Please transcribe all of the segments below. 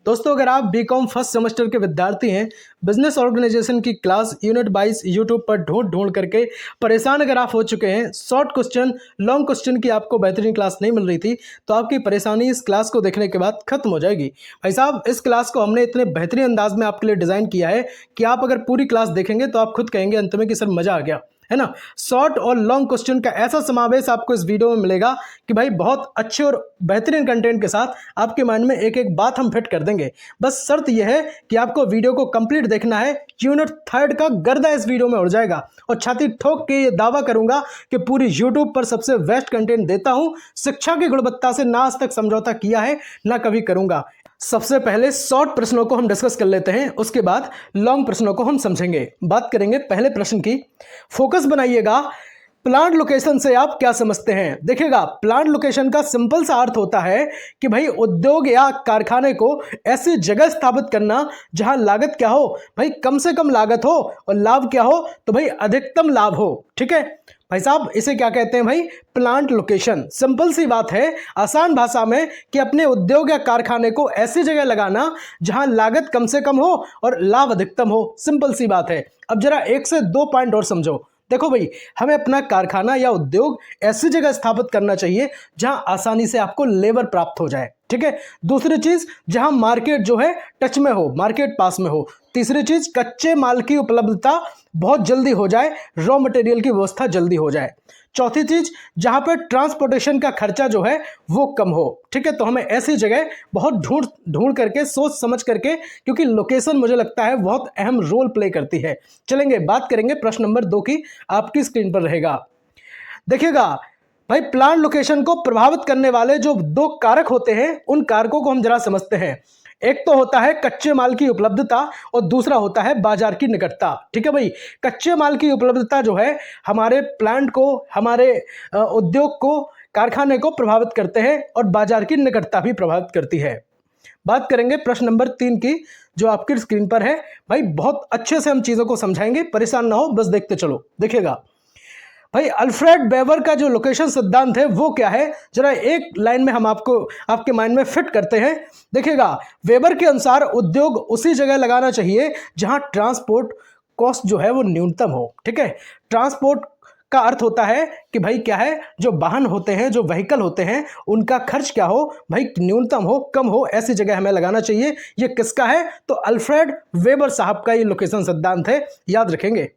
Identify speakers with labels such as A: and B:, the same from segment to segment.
A: दोस्तों, अगर आप बीकॉम फर्स्ट सेमेस्टर के विद्यार्थी हैं, बिजनेस ऑर्गेनाइजेशन की क्लास यूनिट 22 यूट्यूब पर ढूंढ ढूंढ करके परेशान अगर आप हो चुके हैं, शॉर्ट क्वेश्चन लॉन्ग क्वेश्चन की आपको बेहतरीन क्लास नहीं मिल रही थी, तो आपकी परेशानी इस क्लास को देखने के बाद खत्म हो जाएगी। भाई साहब, इस क्लास को हमने इतने बेहतरीन अंदाज में आपके लिए डिज़ाइन किया है कि आप अगर पूरी क्लास देखेंगे तो आप खुद कहेंगे अंत में कि सर मज़ा आ गया, है ना। शॉर्ट और लॉन्ग क्वेश्चन का ऐसा समावेश आपको इस वीडियो में मिलेगा कि भाई बहुत अच्छे और बेहतरीन कंटेंट के साथ आपके माइंड में एक एक बात हम फिट कर देंगे। बस शर्त यह है कि आपको वीडियो को कंप्लीट देखना है। यूनिट 3 का गर्दा इस वीडियो में उड़ जाएगा और छाती ठोक के ये दावा करूंगा कि पूरी यूट्यूब पर सबसे बेस्ट कंटेंट देता हूं। शिक्षा की गुणवत्ता से ना आज तक समझौता किया है, ना कभी करूंगा। सबसे पहले शॉर्ट प्रश्नों को हम डिस्कस कर लेते हैं, उसके बाद लॉन्ग प्रश्नों को हम समझेंगे। बात करेंगे पहले प्रश्न की। फोकस बनाइएगा। प्लांट लोकेशन से आप क्या समझते हैं? देखिएगा, प्लांट लोकेशन का सिंपल सा अर्थ होता है कि भाई उद्योग या कारखाने को ऐसी जगह स्थापित करना जहां लागत क्या हो, भाई कम से कम लागत हो, और लाभ क्या हो, तो भाई अधिकतम लाभ हो। ठीक है भाई साहब, इसे क्या कहते हैं? भाई प्लांट लोकेशन। सिंपल सी बात है, आसान भाषा में, कि अपने उद्योग या कारखाने को ऐसी जगह लगाना जहां लागत कम से कम हो और लाभ अधिकतम हो। सिंपल सी बात है। अब जरा एक से दो पॉइंट और समझो। देखो भाई, हमें अपना कारखाना या उद्योग ऐसी जगह स्थापित करना चाहिए जहां आसानी से आपको लेबर प्राप्त हो जाए। ठीक है। दूसरी चीज, जहां मार्केट जो है टच में हो, मार्केट पास में हो। तीसरी चीज, कच्चे माल की उपलब्धता बहुत जल्दी हो जाए, रॉ मटेरियल की व्यवस्था जल्दी हो जाए। चौथी चीज, जहां पर ट्रांसपोर्टेशन का खर्चा जो है वो कम हो। ठीक है। तो हमें ऐसी जगह बहुत ढूंढ ढूंढ करके, सोच समझ करके, क्योंकि लोकेशन मुझे लगता है बहुत अहम रोल प्ले करती है। चलेंगे, बात करेंगे प्रश्न नंबर 2 की। आपकी स्क्रीन पर रहेगा, देखिएगा भाई। प्लांट लोकेशन को प्रभावित करने वाले जो दो कारक होते हैं, उन कारकों को हम जरा समझते हैं। एक तो होता है कच्चे माल की उपलब्धता और दूसरा होता है बाजार की निकटता। ठीक है भाई। कच्चे माल की उपलब्धता जो है हमारे प्लांट को, हमारे उद्योग को, कारखाने को प्रभावित करते हैं, और बाजार की निकटता भी प्रभावित करती है। बात करेंगे प्रश्न नंबर 3 की, जो आपकी स्क्रीन पर है। भाई बहुत अच्छे से हम चीजों को समझाएंगे, परेशान ना हो, बस देखते चलो। देखिएगा भाई, अल्फ्रेड वेबर का जो लोकेशन सिद्धांत है वो क्या है, जरा एक लाइन में हम आपके माइंड में फिट करते हैं। देखिएगा, वेबर के अनुसार उद्योग उसी जगह लगाना चाहिए जहां ट्रांसपोर्ट कॉस्ट जो है वो न्यूनतम हो। ठीक है। ट्रांसपोर्ट का अर्थ होता है कि भाई क्या है, जो वाहन होते हैं, जो व्हीकल होते हैं, उनका खर्च क्या हो, भाई न्यूनतम हो, कम हो, ऐसी जगह हमें लगाना चाहिए। ये किसका है? तो अल्फ्रेड वेबर साहब का ये लोकेशन सिद्धांत है, याद रखेंगे।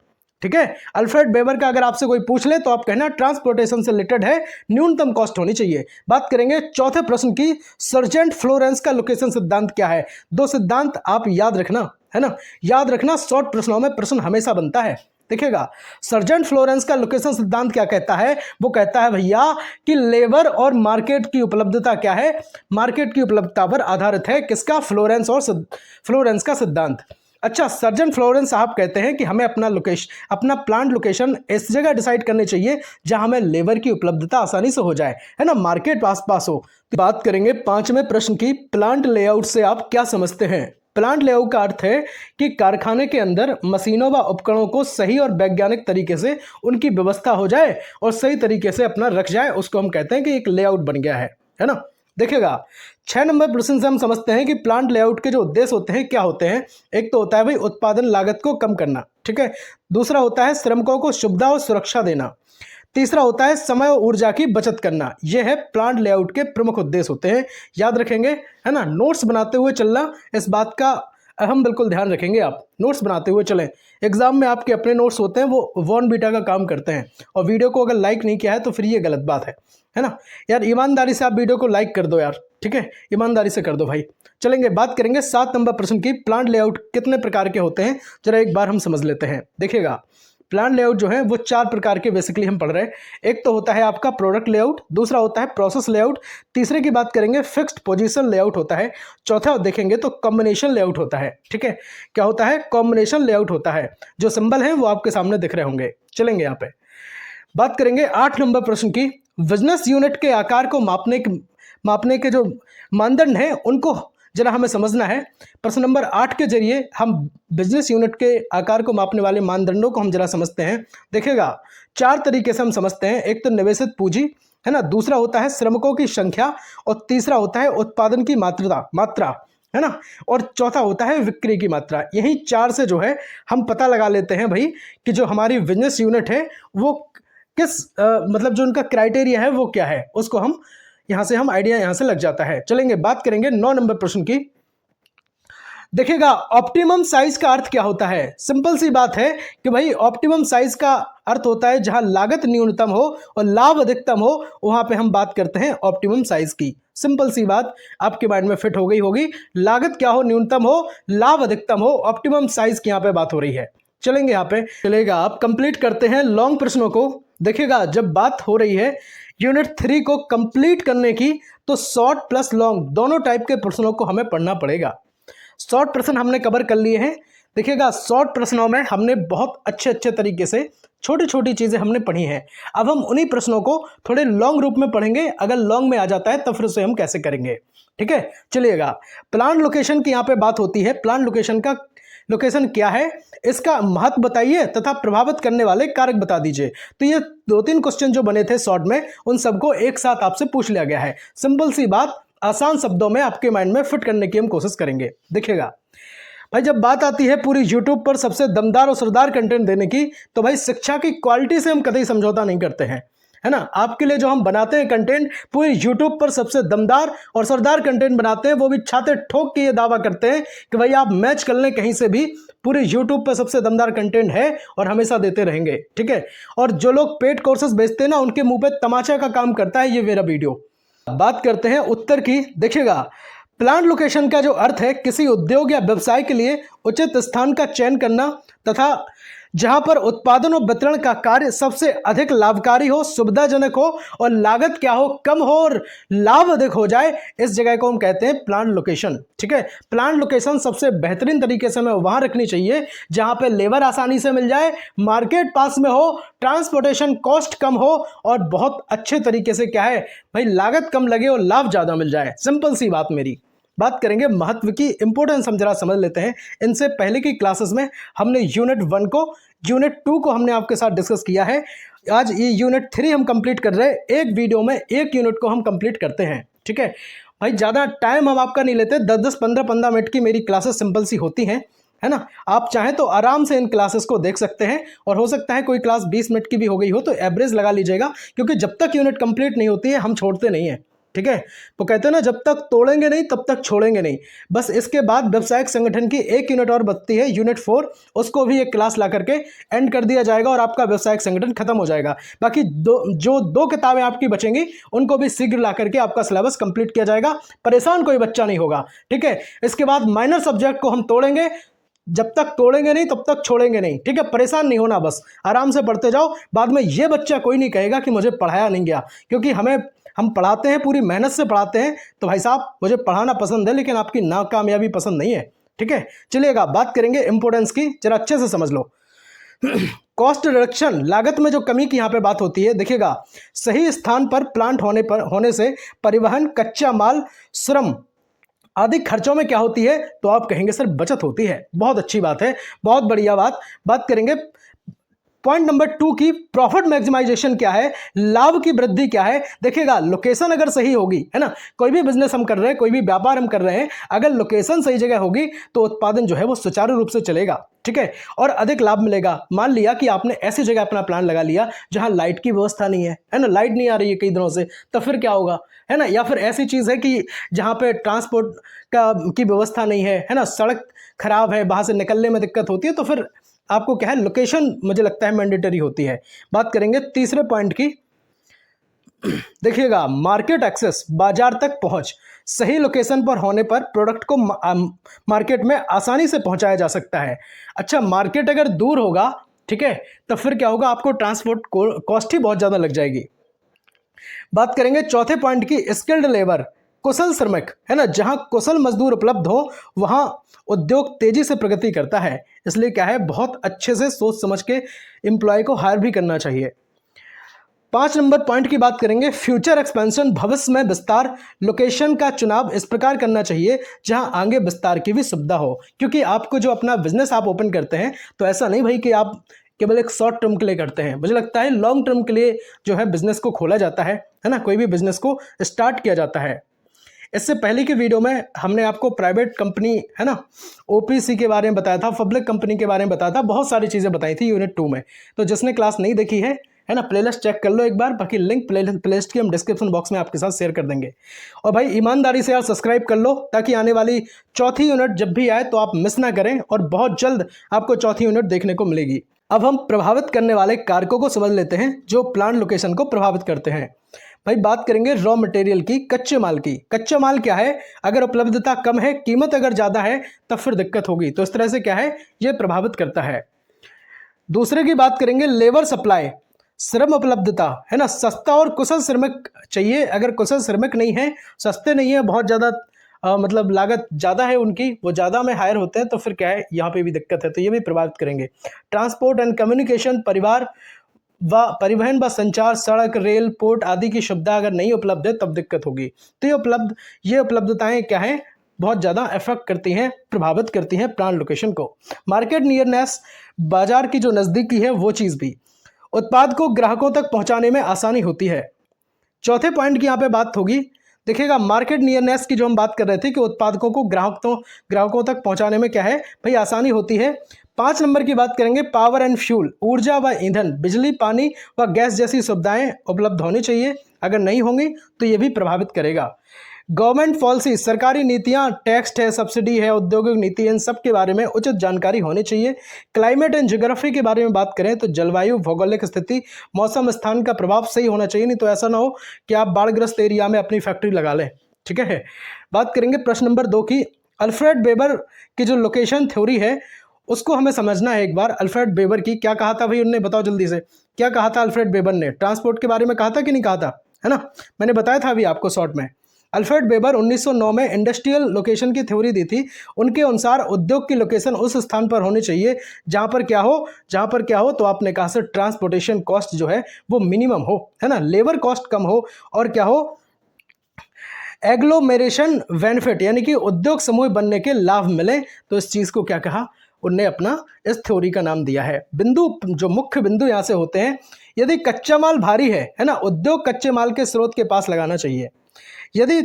A: ठीक है। अल्फ्रेड वेबर का अगर आपसे कोई पूछ ले तो आप कहना ट्रांसपोर्टेशन से रिलेटेड है, न्यूनतम कॉस्ट होनी चाहिए। बात करेंगे चौथे प्रश्न की। सर्जेंट फ्लोरेंस का लोकेशन सिद्धांत क्या है? दो सिद्धांत आप याद रखना, है ना। याद रखना, शॉर्ट प्रश्नों में प्रश्न हमेशा बनता है। देखिएगा, सर्जेंट फ्लोरेंस का लोकेशन सिद्धांत क्या कहता है? वो कहता है भैया कि लेबर और मार्केट की उपलब्धता क्या है, मार्केट की उपलब्धता पर आधारित है किसका? फ्लोरेंस का सिद्धांत। अच्छा, सर्जन फ्लोरेंस साहब कहते हैं कि हमें अपना प्लांट लोकेशन इस जगह डिसाइड करनी चाहिए जहां हमें लेबर की उपलब्धता आसानी से हो जाए, है ना, मार्केट आस-पास हो। तो बात करेंगे 5वें प्रश्न की। प्लांट लेआउट से आप क्या समझते हैं? प्लांट लेआउट का अर्थ है कि कारखाने के अंदर मशीनों व उपकरणों को सही और वैज्ञानिक तरीके से उनकी व्यवस्था हो जाए और सही तरीके से अपना रख जाए, उसको हम कहते हैं कि एक लेआउट बन गया है ना। देखिएगा, 6 नंबर प्रश्न से हम समझते हैं कि प्लांट लेआउट के जो उद्देश्य होते हैं क्या होते हैं। एक तो होता है भाई उत्पादन लागत को कम करना। ठीक है। दूसरा होता है श्रमिकों को सुविधा और सुरक्षा देना। तीसरा होता है समय और ऊर्जा की बचत करना। यह है प्लांट लेआउट के प्रमुख उद्देश्य होते हैं, याद रखेंगे, है ना। नोट्स बनाते हुए चलना, इस बात का अहम बिल्कुल ध्यान रखेंगे। आप नोट्स बनाते हुए चलें। एग्जाम में आपके अपने नोट्स होते हैं, वो वॉन बीटा का काम करते हैं, और वीडियो को अगर लाइक नहीं किया है तो फिर ये गलत बात है ना यार। ईमानदारी से आप वीडियो को लाइक कर दो यार, ठीक है, ईमानदारी से कर दो भाई। चलेंगे, बात करेंगे 7 नंबर प्रश्न की। प्लांट लेआउट कितने प्रकार के होते हैं, जरा एक बार हम समझ लेते हैं। देखिएगा, प्लांट लेआउट जो है वो 4 प्रकार के बेसिकली हम पढ़ रहे हैं। एक तो होता है आपका प्रोडक्ट लेआउट, दूसरा होता है प्रोसेस लेआउट, तीसरे की बात करेंगे फिक्स्ड पोजीशन लेआउट होता है, चौथा देखेंगे तो कॉम्बिनेशन लेआउट होता है। ठीक है। क्या होता है? कॉम्बिनेशन लेआउट होता है। जो सिंबल है वो आपके सामने दिख रहे होंगे। चलेंगे यहाँ पे, बात करेंगे 8 नंबर प्रश्न की। बिजनेस यूनिट के आकार को मापने के जो मानदंड हैं उनको जरा हमें समझना है। प्रश्न नंबर 8 के जरिए हम बिजनेस यूनिट के आकार को मापने वाले मानदंडों को हम जरा समझते हैं। देखिएगा, 4 तरीके से हम समझते हैं। एक तो निवेशित पूंजी, है ना, दूसरा होता है श्रमिकों की संख्या, और तीसरा होता है उत्पादन की मात्रा। है ना। और चौथा होता है विक्री की मात्रा। यही 4 से जो है हम पता लगा लेते हैं भाई कि जो हमारी बिजनेस यूनिट है वो किस मतलब जो उनका क्राइटेरिया है वो क्या है, उसको हम यहां से हम आइडिया यहां से लग जाता है। चलेंगे बात करेंगे 9 नंबर प्रश्न की। देखिएगा ऑप्टिमम साइज का अर्थ क्या होता है। सिंपल सी बात है कि भाई ऑप्टिमम साइज का अर्थ होता है जहां लागत न्यूनतम हो और लाभ अधिकतम हो, वहां पे हम बात करते हैं ऑप्टिमम साइज की। सिंपल सी बात आपके माइंड में फिट हो गई होगी। लागत क्या हो, न्यूनतम हो, लाभ अधिकतम हो, ऑप्टिमम साइज की यहां पे बात हो रही है। चलेंगे यहां पे, चलेगा आप कंप्लीट करते हैं लॉन्ग प्रश्नों को। देखिएगा जब बात हो रही है यूनिट 3 को कंप्लीट करने की, तो शॉर्ट प्लस लॉन्ग दोनों टाइप के प्रश्नों को हमें पढ़ना पड़ेगा। शॉर्ट प्रश्न हमने कवर कर लिए हैं। देखिएगा शॉर्ट प्रश्नों में हमने बहुत अच्छे तरीके से छोटी छोटी चीजें हमने पढ़ी हैं। अब हम उन्हीं प्रश्नों को थोड़े लॉन्ग रूप में पढ़ेंगे। अगर लॉन्ग में आ जाता है तो फिर उसे हम कैसे करेंगे, ठीक है। चलिएगा प्लान लोकेशन की यहाँ पे बात होती है। प्लान लोकेशन का लोकेशन क्या है, इसका महत्व बताइए तथा प्रभावित करने वाले कारक बता दीजिए। तो ये 2-3 क्वेश्चन जो बने थे शॉर्ट में, उन सबको एक साथ आपसे पूछ लिया गया है। सिंपल सी बात, आसान शब्दों में आपके माइंड में फिट करने की हम कोशिश करेंगे। देखिएगा भाई जब बात आती है पूरी यूट्यूब पर सबसे दमदार और सरदार कंटेंट देने की, तो भाई शिक्षा की क्वालिटी से हम कभी समझौता नहीं करते हैं, है ना। आपके लिए जो हम बनाते हैं कंटेंट, पूरी यूट्यूब पर सबसे दमदार और सरदार कंटेंट बनाते हैं। वो भी छाते ठोक के ये दावा करते हैं कि भाई आप मैच कर लें कहीं से भी, पूरे यूट्यूब पर सबसे दमदार कंटेंट है और हमेशा देते रहेंगे, ठीक है। और जो लोग पेड कोर्सेज बेचते हैं ना, उनके मुंह पे तमाचा का काम करता है ये मेरा वीडियो। बात करते हैं उत्तर की। देखिएगा प्लांट लोकेशन का जो अर्थ है, किसी उद्योग या व्यवसाय के लिए उचित स्थान का चयन करना तथा जहां पर उत्पादन और वितरण का कार्य सबसे अधिक लाभकारी हो, सुविधाजनक हो और लागत क्या हो, कम हो और लाभ अधिक हो जाए, इस जगह को हम कहते हैं प्लांट लोकेशन, ठीक है। प्लांट लोकेशन सबसे बेहतरीन तरीके से हमें वहां रखनी चाहिए जहां पे लेबर आसानी से मिल जाए, मार्केट पास में हो, ट्रांसपोर्टेशन कॉस्ट कम हो और बहुत अच्छे तरीके से क्या है भाई लागत कम लगे और लाभ ज्यादा मिल जाए। सिंपल सी बात मेरी। बात करेंगे महत्व की, इंपॉर्टेंस हम जरा समझ लेते हैं। इनसे पहले की क्लासेस में हमने यूनिट 1 को, यूनिट 2 को हमने आपके साथ डिस्कस किया है। आज ये यूनिट 3 हम कंप्लीट कर रहे हैं। एक वीडियो में एक यूनिट को हम कंप्लीट करते हैं, ठीक है भाई। ज़्यादा टाइम हम आपका नहीं लेते, 10-10, 15-15 मिनट की मेरी क्लासेस सिंपल सी होती हैं, है ना। आप चाहें तो आराम से इन क्लासेस को देख सकते हैं और हो सकता है कोई क्लास 20 मिनट की भी हो गई हो तो एवरेज लगा लीजिएगा, क्योंकि जब तक यूनिट कंप्लीट नहीं होती है हम छोड़ते नहीं हैं, ठीक है। तो कहते हैं ना, जब तक तोड़ेंगे नहीं तब तक छोड़ेंगे नहीं। बस इसके बाद व्यवसायिक संगठन की एक यूनिट और बचती है, यूनिट 4, उसको भी एक क्लास ला करके एंड कर दिया जाएगा और आपका व्यवसायिक संगठन खत्म हो जाएगा। बाकी जो दो किताबें आपकी बचेंगी उनको भी शीघ्र ला करके आपका सिलेबस कंप्लीट किया जाएगा। परेशान कोई बच्चा नहीं होगा, ठीक है। इसके बाद माइनर सब्जेक्ट को हम तोड़ेंगे, जब तक तोड़ेंगे नहीं तब तक छोड़ेंगे नहीं, ठीक है। परेशान नहीं होना, बस आराम से पढ़ते जाओ। बाद में ये बच्चा कोई नहीं कहेगा कि मुझे पढ़ाया नहीं गया, क्योंकि हम पढ़ाते हैं, पूरी मेहनत से पढ़ाते हैं। तो भाई साहब मुझे पढ़ाना पसंद है, लेकिन आपकी नाकामयाबी पसंद नहीं है, ठीक है। चलिएगा बात करेंगे इंपोर्टेंस की, जरा अच्छे से समझ लो। कॉस्ट रिडक्शन, लागत में जो कमी की यहाँ पे बात होती है। देखिएगा सही स्थान पर प्लांट होने से परिवहन, कच्चा माल, श्रम आदि खर्चों में क्या होती है, तो आप कहेंगे सर बचत होती है। बहुत अच्छी बात है, बहुत बढ़िया बात। बात करेंगे पॉइंट नंबर 2 की, प्रॉफिट मैक्सिमाइजेशन क्या है, लाभ की वृद्धि क्या है। देखिएगा लोकेशन अगर सही होगी, है ना, कोई भी बिजनेस हम कर रहे हैं, कोई भी व्यापार हम कर रहे हैं, अगर लोकेशन सही जगह होगी तो उत्पादन जो है वो सुचारू रूप से चलेगा, ठीक है, और अधिक लाभ मिलेगा। मान लिया कि आपने ऐसी जगह अपना प्लान लगा लिया जहां लाइट की व्यवस्था नहीं है ना, लाइट नहीं आ रही है कई दिनों से, तो फिर क्या होगा, है ना। या फिर ऐसी चीज है कि जहां पे ट्रांसपोर्ट की व्यवस्था नहीं है ना, सड़क खराब है, वहां से निकलने में दिक्कत होती है, तो फिर आपको क्या है, लोकेशन मुझे लगता है मैंडेटरी होती है। बात करेंगे तीसरे पॉइंट की। देखिएगा मार्केट एक्सेस, बाजार तक पहुंच, सही लोकेशन पर होने पर प्रोडक्ट को मार्केट में आसानी से पहुंचाया जा सकता है। अच्छा, मार्केट अगर दूर होगा, ठीक है, तो फिर क्या होगा, आपको ट्रांसपोर्ट कॉस्ट ही बहुत ज्यादा लग जाएगी। बात करेंगे चौथे पॉइंट की, स्किल्ड लेबर, कुशल श्रमिक, है ना, जहां कुशल मजदूर उपलब्ध हो वहां उद्योग तेजी से प्रगति करता है। इसलिए क्या है, बहुत अच्छे से सोच समझ के एम्प्लॉय को हायर भी करना चाहिए। 5 नंबर पॉइंट की बात करेंगे, फ्यूचर एक्सपेंशन, भविष्य में विस्तार। लोकेशन का चुनाव इस प्रकार करना चाहिए जहां आगे विस्तार की भी सुविधा हो, क्योंकि आपको जो अपना बिजनेस आप ओपन करते हैं तो ऐसा नहीं भाई कि आप केवल एक शॉर्ट टर्म के लिए करते हैं। मुझे लगता है लॉन्ग टर्म के लिए जो है बिजनेस को खोला जाता है ना, कोई भी बिजनेस को स्टार्ट किया जाता है। इससे पहले की वीडियो में हमने आपको प्राइवेट कंपनी है ना ओपीसी के बारे में बताया था, पब्लिक कंपनी के बारे में बताया था, बहुत सारी चीज़ें बताई थी यूनिट 2 में। तो जिसने क्लास नहीं देखी है ना, प्लेलिस्ट चेक कर लो एक बार, बाकी लिंक प्लेलिस्ट की हम डिस्क्रिप्शन बॉक्स में आपके साथ शेयर कर देंगे। और भाई ईमानदारी से यार सब्सक्राइब कर लो, ताकि आने वाली चौथी यूनिट जब भी आए तो आप मिस ना करें, और बहुत जल्द आपको चौथी यूनिट देखने को मिलेगी। अब हम प्रभावित करने वाले कारकों को समझ लेते हैं जो प्लांट लोकेशन को प्रभावित करते हैं। भाई बात करेंगे रॉ मटेरियल की, कच्चे माल की। कच्चा माल क्या है, अगर उपलब्धता कम है, कीमत अगर ज़्यादा है, तब फिर दिक्कत होगी। तो इस तरह से क्या है, ये प्रभावित करता है। दूसरे की बात करेंगे लेबर सप्लाई, श्रम उपलब्धता है ना, सस्ता और कुशल श्रमिक चाहिए। अगर कुशल श्रमिक नहीं है, सस्ते नहीं है, बहुत ज़्यादा मतलब लागत ज़्यादा है उनकी, वो ज़्यादा में हायर होते हैं, तो फिर क्या है, यहाँ पे भी दिक्कत है, तो ये भी प्रभावित करेंगे। ट्रांसपोर्ट एंड कम्युनिकेशन, परिवहन व संचार, सड़क, रेल, पोर्ट आदि की सुविधा अगर नहीं उपलब्ध है तब दिक्कत होगी। तो ये उपलब्धताएं क्या है, बहुत ज़्यादा इफेक्ट करती हैं, प्रभावित करती हैं प्लांट लोकेशन को। मार्केट नियरनेस, बाजार की जो नज़दीकी है वो चीज़ भी। उत्पाद को ग्राहकों तक पहुंचाने में आसानी होती है। चौथे पॉइंट की यहाँ पे बात होगी, देखिएगा मार्केट नियरनेस की जो हम बात कर रहे थे कि उत्पादकों को ग्राहकों तक पहुंचाने में क्या है भाई, आसानी होती है। 5 नंबर की बात करेंगे पावर एंड फ्यूल, ऊर्जा व ईंधन, बिजली, पानी व गैस जैसी सुविधाएं उपलब्ध होनी चाहिए। अगर नहीं होंगी तो ये भी प्रभावित करेगा। गवर्नमेंट पॉलिसी, सरकारी नीतियां, टैक्स है, सब्सिडी है, औद्योगिक नीति, इन सब के बारे में उचित जानकारी होनी चाहिए। क्लाइमेट एंड ज्योग्राफी के बारे में बात करें तो जलवायु, भौगोलिक स्थिति, मौसम, स्थान का प्रभाव सही होना चाहिए, नहीं तो ऐसा ना हो कि आप बाढ़ग्रस्त एरिया में अपनी फैक्ट्री लगा लें। ठीक है। बात करेंगे प्रश्न नंबर 2 की। अल्फ्रेड वेबर की जो लोकेशन थ्योरी है उसको हमें समझना है एक बार। अल्फ्रेड वेबर की क्या कहा था भाई उन्होंने, बताओ जल्दी से, क्या कहा था अल्फ्रेड वेबर ने? ट्रांसपोर्ट के बारे में कहा था कि नहीं कहा था, है ना, मैंने बताया था अभी आपको शॉर्ट में। अल्फ्रेड वेबर 1909 में इंडस्ट्रियल लोकेशन की थ्योरी दी थी। उनके अनुसार उद्योग की लोकेशन उस स्थान पर होनी चाहिए जहां पर क्या हो, तो आपने कहा सर ट्रांसपोर्टेशन कॉस्ट जो है वो मिनिमम हो, है ना, लेबर कॉस्ट कम हो, और क्या हो, एग्लोमेरेशन बेनिफिट, यानी कि उद्योग समूह बनने के लाभ मिले। तो इस चीज को क्या कहा उनने, अपना इस थ्योरी का नाम दिया है। जो मुख्य बिंदु यहां से होते हैं, यदि कच्चा माल भारी है ना, उद्योग कच्चे माल के स्रोत के पास लगाना चाहिए। यदि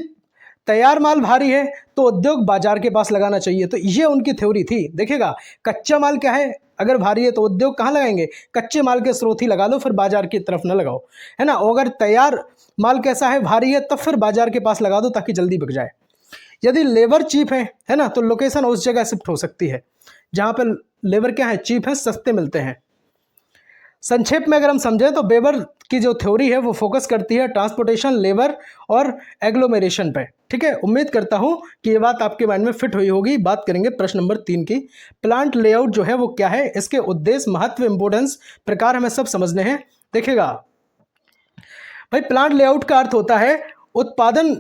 A: तैयार माल भारी है तो उद्योग बाजार के पास लगाना चाहिए। तो ये उनकी थ्योरी थी। देखिएगा कच्चा माल क्या है, अगर भारी है तो उद्योग कहाँ लगाएंगे, कच्चे माल के स्रोत ही लगा लो, फिर बाजार की तरफ ना लगाओ, है ना। और अगर तैयार माल कैसा है, भारी है, तब फिर बाजार के पास लगा दो ताकि जल्दी बिक जाए। यदि लेबर चीप है ना, तो लोकेशन उस जगह शिफ्ट हो सकती है जहाँ पर लेबर क्या है, चीप है, सस्ते मिलते हैं। संक्षेप में अगर हम समझें तो वेबर की जो थ्योरी है वो फोकस करती है ट्रांसपोर्टेशन, लेबर और एग्लोमेरेशन पे। ठीक है, उम्मीद करता हूँ कि ये बात आपके माइंड में फिट हुई होगी। बात करेंगे प्रश्न नंबर 3 की। प्लांट लेआउट जो है वो क्या है, इसके उद्देश्य, महत्व, इंपोर्टेंस, प्रकार हमें सब समझने हैं। देखिएगा भाई प्लांट लेआउट का अर्थ होता है उत्पादन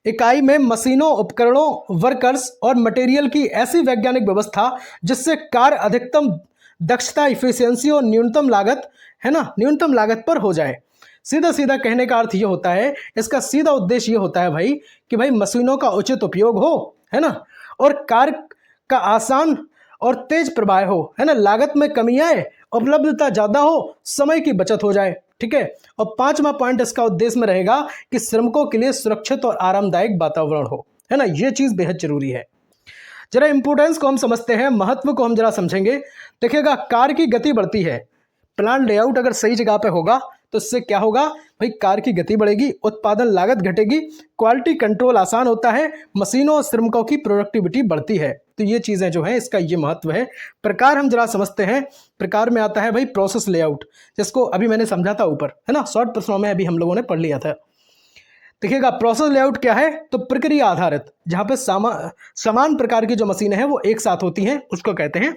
A: इकाई में मशीनों, उपकरणों, वर्कर्स और मटेरियल की ऐसी वैज्ञानिक व्यवस्था जिससे कार्य अधिकतम दक्षता, इफिशियंसी और न्यूनतम लागत, है ना, न्यूनतम लागत पर हो जाए। सीधा सीधा कहने का अर्थ ये होता है, इसका सीधा उद्देश्य ये होता है भाई कि भाई मशीनों का उचित उपयोग हो, है ना, और कार्य का आसान और तेज प्रवाह हो, है ना, लागत में कमी आए, उपलब्धता ज़्यादा हो, समय की बचत हो जाए। ठीक है। और 5वां पॉइंट इसका उद्देश्य में रहेगा कि श्रमिकों के लिए सुरक्षित और आरामदायक वातावरण हो, है ना, ये चीज़ बेहद जरूरी है। जरा इंपोर्टेंस को हम समझते हैं, महत्व को हम जरा समझेंगे। देखिएगा कार्य की गति बढ़ती है, प्लांट लेआउट अगर सही जगह पे होगा तो इससे क्या होगा भाई, कार्य की गति बढ़ेगी, उत्पादन लागत घटेगी, क्वालिटी कंट्रोल आसान होता है, मशीनों और श्रमिकों की प्रोडक्टिविटी बढ़ती है। तो ये चीज़ें जो है इसका ये महत्व है। प्रकार हम जरा समझते हैं। प्रकार में आता है भाई प्रोसेस लेआउट, जिसको अभी मैंने समझा था ऊपर, है ना, शॉर्ट प्रश्नों में अभी हम लोगों ने पढ़ लिया था। देखिएगा प्रोसेस लेआउट क्या है, तो प्रक्रिया आधारित, जहाँ पे समान प्रकार की जो मशीनें हैं वो एक साथ होती हैं, उसको कहते हैं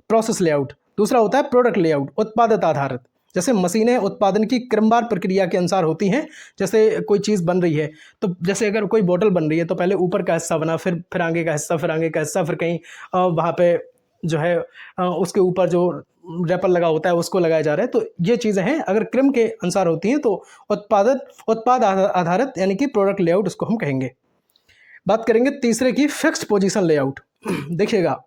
A: प्रोसेस लेआउट। दूसरा होता है प्रोडक्ट लेआउट, उत्पादित आधारित, जैसे मशीनें उत्पादन की क्रमवार प्रक्रिया के अनुसार होती हैं। जैसे कोई चीज़ बन रही है, तो जैसे अगर कोई बोतल बन रही है तो पहले ऊपर का हिस्सा बना, फिर आगे का हिस्सा, फिर आगे का हिस्सा, फिर कहीं वहाँ पे जो है उसके ऊपर जो रैपर लगा होता है उसको लगाया जा रहा है। तो ये चीज़ें हैं, अगर क्रम के अनुसार होती हैं तो उत्पाद आधारित यानी कि प्रोडक्ट लेआउट उसको हम कहेंगे। बात करेंगे तीसरे की, फिक्स्ड पोजीशन लेआउट। देखिएगा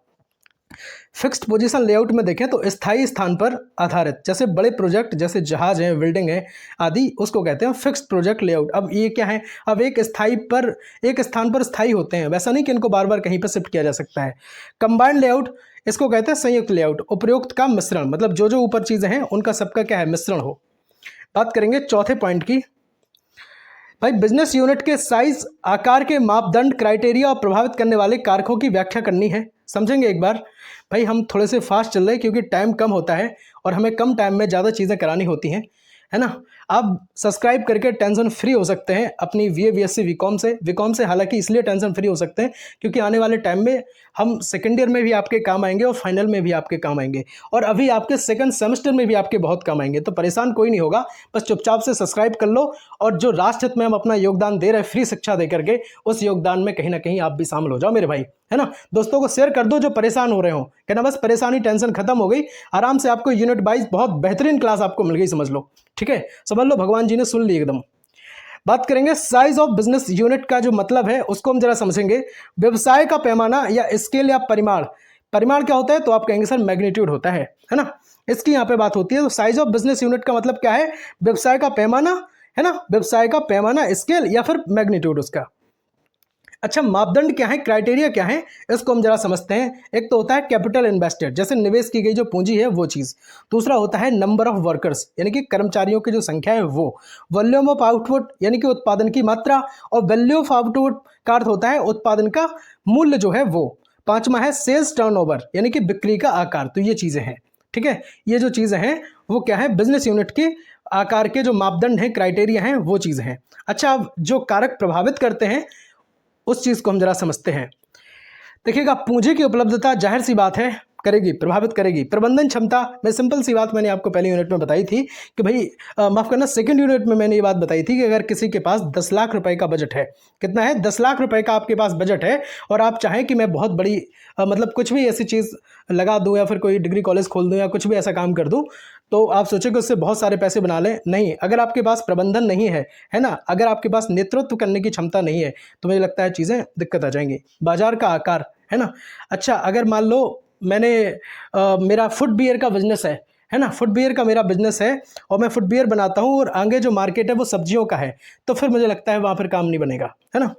A: फिक्स्ड पोजीशन लेआउट में देखें तो स्थायी स्थान पर आधारित, जैसे बड़े प्रोजेक्ट जैसे जहाज हैं, बिल्डिंग है आदि, उसको कहते हैं फिक्स्ड प्रोजेक्ट लेआउट। अब ये क्या है, अब एक स्थान पर स्थायी होते हैं, वैसा नहीं कि इनको बार बार कहीं पर शिफ्ट किया जा सकता है। कंबाइंड लेआउट, इसको कहते हैं संयुक्त लेआउट, उपरोक्त का मिश्रण, मतलब जो जो ऊपर चीजें हैं उनका सबका क्या है, मिश्रण हो। बात करेंगे चौथे पॉइंट की। भाई बिजनेस यूनिट के साइज, आकार के मापदंड, क्राइटेरिया और प्रभावित करने वाले कारकों की व्याख्या करनी है। समझेंगे एक बार। भाई हम थोड़े से फास्ट चल रहे हैं क्योंकि टाइम कम होता है और हमें कम टाइम में ज़्यादा चीज़ें करानी होती हैं, है ना। आप सब्सक्राइब करके टेंशन फ्री हो सकते हैं अपनी VA BSc बीकॉम से हालांकि इसलिए टेंशन फ्री हो सकते हैं क्योंकि आने वाले टाइम में हम सेकेंड ईयर में भी आपके काम आएंगे और फाइनल में भी आपके काम आएंगे और अभी आपके सेकंड सेमेस्टर में भी आपके बहुत काम आएंगे। तो परेशान कोई नहीं होगा, बस चुपचाप से सब्सक्राइब कर लो और जो राष्ट्र हित में हम अपना योगदान दे रहे हैं फ्री शिक्षा दे करके, उस योगदान में कहीं ना कहीं आप भी शामिल हो जाओ मेरे भाई, है ना। दोस्तों को शेयर कर दो जो परेशान हो रहे हो, कहना बस परेशानी टेंशन खत्म हो गई, आराम से आपको यूनिट 22 बहुत बेहतरीन क्लास आपको मिल गई, समझ लो, ठीक है, समझ लो, भगवान जी ने सुन ली एकदम। बात करेंगे साइज ऑफ बिजनेस यूनिट का जो मतलब है उसको हम जरा समझेंगे। व्यवसाय का पैमाना या स्केल या परिमाण, परिमाण क्या होता है तो आप कहेंगे सर मैग्नीट्यूड होता है ना, इसकी यहाँ पे बात होती है। तो साइज ऑफ बिजनेस यूनिट का मतलब क्या है, व्यवसाय का पैमाना, है ना, व्यवसाय का पैमाना, स्केल या फिर मैग्नीट्यूड उसका। अच्छा, मापदंड क्या है, क्राइटेरिया क्या है, इसको हम जरा समझते हैं। एक तो होता है कैपिटल इन्वेस्टेड, जैसे निवेश की गई जो पूंजी है वो चीज़। दूसरा होता है नंबर ऑफ वर्कर्स, यानी कि कर्मचारियों की जो संख्या है वो। वॉल्यूम ऑफ आउटपुट, यानी कि उत्पादन की मात्रा, और वैल्यू ऑफ आउटपुट का अर्थ होता है उत्पादन का मूल्य जो है वो। पांचवा है सेल्स टर्नओवर, यानी कि बिक्री का आकार। तो ये चीज़ें हैं, ठीक है, ये जो चीज़ें हैं वो क्या है, बिजनेस यूनिट के आकार के जो मापदंड हैं, क्राइटेरिया हैं, वो चीज़ें हैं। अच्छा, अब जो कारक प्रभावित करते हैं उस चीज़ को हम जरा समझते हैं। देखिएगा, पूंजी की उपलब्धता जाहिर सी बात है करेगी, प्रभावित करेगी। प्रबंधन क्षमता में सिंपल सी बात मैंने आपको पहली यूनिट में बताई थी कि भाई माफ़ करना, सेकंड यूनिट में मैंने ये बात बताई थी कि अगर किसी के पास 10 लाख रुपए का बजट है, कितना है, 10 लाख रुपए का आपके पास बजट है, और आप चाहें कि मैं बहुत बड़ी मतलब कुछ भी ऐसी चीज़ लगा दूं या फिर कोई डिग्री कॉलेज खोल दूं या कुछ भी ऐसा काम कर दूं, तो आप सोचें कि उससे बहुत सारे पैसे बना लें। नहीं, अगर आपके पास प्रबंधन नहीं है ना, अगर आपके पास नेतृत्व करने की क्षमता नहीं है तो मुझे लगता है चीज़ें दिक्कत आ जाएंगी। बाजार का आकार, है ना। अच्छा, अगर मान लो मैंने मेरा फुटवियर का बिजनेस है ना, फुटवियर का मेरा बिजनेस है और मैं फुटवियर बनाता हूँ और आगे जो मार्केट है वो सब्जियों का है, तो फिर मुझे लगता है वहाँ पर काम नहीं बनेगा, है ना।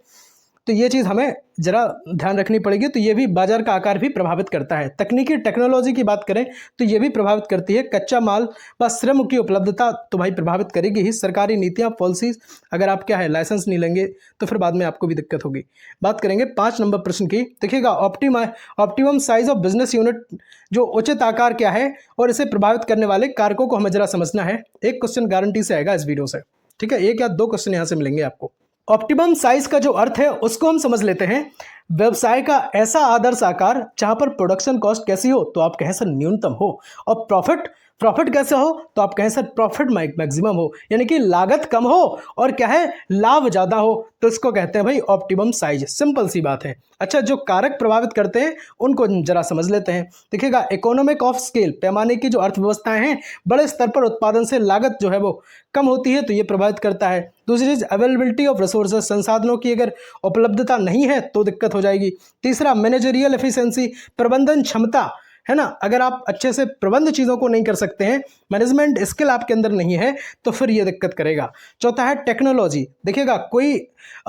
A: तो ये चीज़ हमें ज़रा ध्यान रखनी पड़ेगी। तो ये भी बाजार का आकार भी प्रभावित करता है। तकनीकी टेक्नोलॉजी की बात करें तो ये भी प्रभावित करती है। कच्चा माल व श्रम की उपलब्धता तो भाई प्रभावित करेगी ही। सरकारी नीतियाँ, पॉलिसीज, अगर आप क्या है लाइसेंस नहीं लेंगे तो फिर बाद में आपको भी दिक्कत होगी। बात करेंगे 5 नंबर प्रश्न की। देखिएगा, optimum size of business unit, जो उचित आकार क्या है और इसे प्रभावित करने वाले कारकों को हमें जरा समझना है। एक क्वेश्चन गारंटी से आएगा इस वीडियो से, ठीक है, एक या दो क्वेश्चन यहाँ से मिलेंगे आपको। ऑप्टिमम साइज का जो अर्थ है उसको हम समझ लेते हैं। व्यवसाय का ऐसा आदर्श आकार जहां पर प्रोडक्शन कॉस्ट कैसी हो तो आप कहें सर न्यूनतम हो, और प्रॉफिट कैसे हो तो आप कहें सर प्रॉफिट मैक्सिमम हो, यानी कि लागत कम हो और क्या है, लाभ ज़्यादा हो, तो इसको कहते हैं भाई ऑप्टिमम साइज। सिंपल सी बात है। अच्छा, जो कारक प्रभावित करते हैं उनको जरा समझ लेते हैं। देखिएगा, इकोनॉमिक ऑफ स्केल, पैमाने की जो अर्थव्यवस्थाएं हैं, बड़े स्तर पर उत्पादन से लागत जो है वो कम होती है तो ये प्रभावित करता है। दूसरी चीज़ अवेलेबिलिटी ऑफ रिसोर्सेज, संसाधनों की अगर उपलब्धता नहीं है तो दिक्कत हो जाएगी। तीसरा मैनेजरियल एफिशिएंसी, प्रबंधन क्षमता, है ना, अगर आप अच्छे से प्रबंध चीज़ों को नहीं कर सकते हैं, मैनेजमेंट स्किल आपके अंदर नहीं है तो फिर ये दिक्कत करेगा। चौथा है टेक्नोलॉजी। देखिएगा, कोई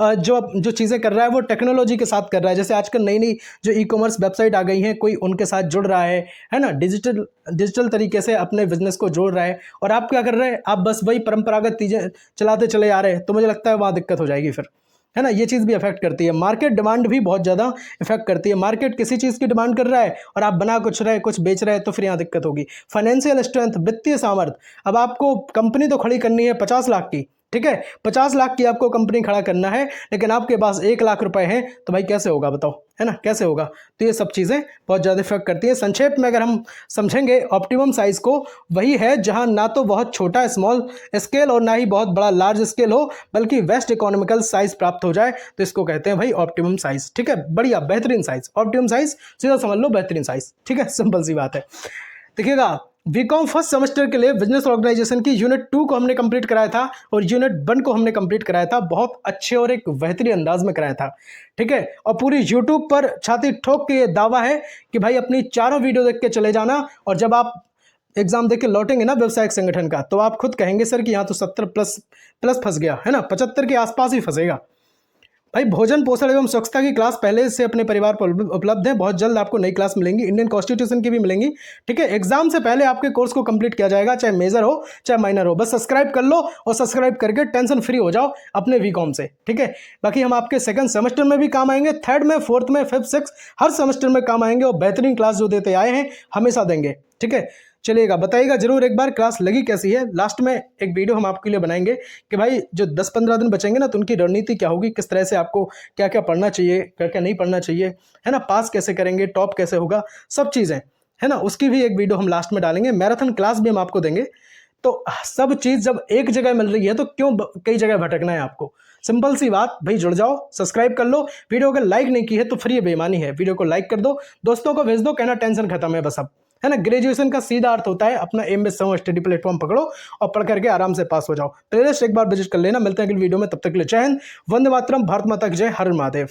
A: जो चीज़ें कर रहा है वो टेक्नोलॉजी के साथ कर रहा है। जैसे आजकल नई नई जो ई-कॉमर्स वेबसाइट आ गई हैं, कोई उनके साथ जुड़ रहा है ना, डिजिटल तरीके से अपने बिजनेस को जोड़ रहा है, और आप क्या कर रहे हैं, आप बस वही परंपरागत चीज़ें चलाते चले आ रहे हैं, तो मुझे लगता है वहाँ दिक्कत हो जाएगी फिर, है ना। ये चीज़ भी अफेक्ट करती है। मार्केट डिमांड भी बहुत ज़्यादा इफेक्ट करती है। मार्केट किसी चीज़ की डिमांड कर रहा है और आप बना कुछ रहे, कुछ बेच रहे हैं, तो फिर यहाँ दिक्कत होगी। फाइनेंशियल स्ट्रेंथ, वित्तीय सामर्थ्य, अब आपको कंपनी तो खड़ी करनी है 50 लाख की, ठीक है, 50 लाख की आपको कंपनी खड़ा करना है, लेकिन आपके पास 1 लाख रुपए हैं, तो भाई कैसे होगा बताओ, है ना, कैसे होगा। तो ये सब चीज़ें बहुत ज़्यादा इफेक्ट करती हैं। संक्षेप में अगर हम समझेंगे ऑप्टिमम साइज को, वही है जहां ना तो बहुत छोटा स्मॉल स्केल और ना ही बहुत बड़ा लार्ज स्केल हो, बल्कि बेस्ट इकोनॉमिकल साइज प्राप्त हो जाए, तो इसको कहते हैं भाई ऑप्टिमम साइज। ठीक है, बढ़िया, बेहतरीन साइज, ऑप्टिमम साइज सीधा समझ लो बेहतरीन साइज, ठीक है, सिंपल सी बात है। देखिएगा, बीकॉम फर्स्ट सेमेस्टर के लिए बिजनेस ऑर्गेनाइजेशन की यूनिट 2 को हमने कंप्लीट कराया था और यूनिट 1 को हमने कंप्लीट कराया था। बहुत अच्छे और एक बेहतरीन अंदाज में कराया था, ठीक है। और पूरी यूट्यूब पर छाती ठोक के ये दावा है कि भाई अपनी चारों वीडियो देख के चले जाना, और जब आप एग्जाम देख के लौटेंगे ना व्यवसायिक संगठन का, तो आप खुद कहेंगे सर कि यहाँ तो 70 प्लस फंस गया है ना, 75 के आसपास ही फंसेगा। भाई भोजन पोषण एवं स्वच्छता की क्लास पहले से अपने परिवार पर उपलब्ध है। बहुत जल्द आपको नई क्लास मिलेंगी, इंडियन कॉन्स्टिट्यूशन की भी मिलेंगी, ठीक है। एग्जाम से पहले आपके कोर्स को कंप्लीट किया जाएगा, चाहे मेजर हो चाहे माइनर हो। बस सब्सक्राइब कर लो और सब्सक्राइब करके टेंशन फ्री हो जाओ अपने बीकॉम से, ठीक है। बाकी हम आपके सेकंड सेमेस्टर में भी काम आएंगे, थर्ड में, फोर्थ में, फिफ्थ, सिक्स, हर सेमेस्टर में काम आएंगे और बेहतरीन क्लास जो देते आए हैं हमेशा देंगे, ठीक है। चलिएगा, बताइएगा जरूर एक बार क्लास लगी कैसी है। लास्ट में एक वीडियो हम आपके लिए बनाएंगे कि भाई जो 10-15 दिन बचेंगे ना, तो उनकी रणनीति क्या होगी, किस तरह से आपको क्या क्या पढ़ना चाहिए, क्या क्या नहीं पढ़ना चाहिए, है ना, पास कैसे करेंगे, टॉप कैसे होगा, सब चीज़ें, है ना, उसकी भी एक वीडियो हम लास्ट में डालेंगे। मैराथन क्लास भी हम आपको देंगे। तो सब चीज़ जब एक जगह मिल रही है तो क्यों कई जगह भटकना है आपको। सिंपल सी बात, भाई जुड़ जाओ, सब्सक्राइब कर लो। वीडियो अगर लाइक नहीं की है तो फिर ये बेईमानी है। वीडियो को लाइक कर दो, दोस्तों को भेज दो, कहना टेंशन खत्म है बस अब, है ना। ग्रेजुएशन का सीधा अर्थ होता है अपना एमएस स्टडी प्लेटफॉर्म पकड़ो और पढ़ करके आराम से पास हो जाओ। प्लेलिस्ट एक बार विजिट कर लेना। मिलते हैं अगली वीडियो में, तब तक के लिए जय हिंद, वंदे मातरम, भारत माता की जय, हर हर महादेव।